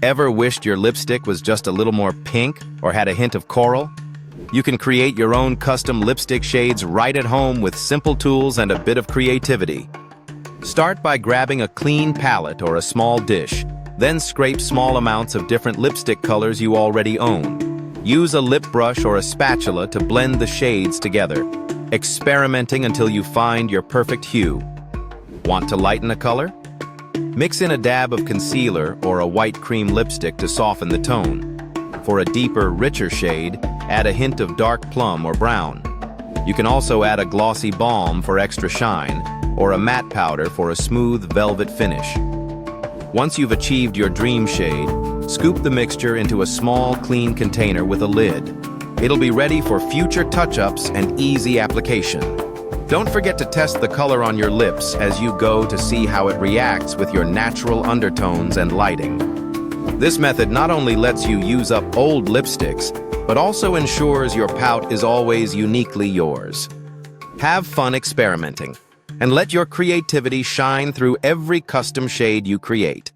Ever wished your lipstick was just a little more pink or had a hint of coral? You can create your own custom lipstick shades right at home with simple tools and a bit of creativity. Start by grabbing a clean palette or a small dish, then scrape small amounts of different lipstick colors you already own. Use a lip brush or a spatula to blend the shades together, experimenting until you find your perfect hue. Want to lighten a color? Mix in a dab of concealer or a white cream lipstick to soften the tone. For a deeper, richer shade, add a hint of dark plum or brown. You can also add a glossy balm for extra shine, or a matte powder for a smooth velvet finish. Once you've achieved your dream shade, scoop the mixture into a small, clean container with a lid. It'll be ready for future touch-ups and easy application. Don't forget to test the color on your lips as you go to see how it reacts with your natural undertones and lighting. This method not only lets you use up old lipsticks, but also ensures your pout is always uniquely yours. Have fun experimenting, and let your creativity shine through every custom shade you create.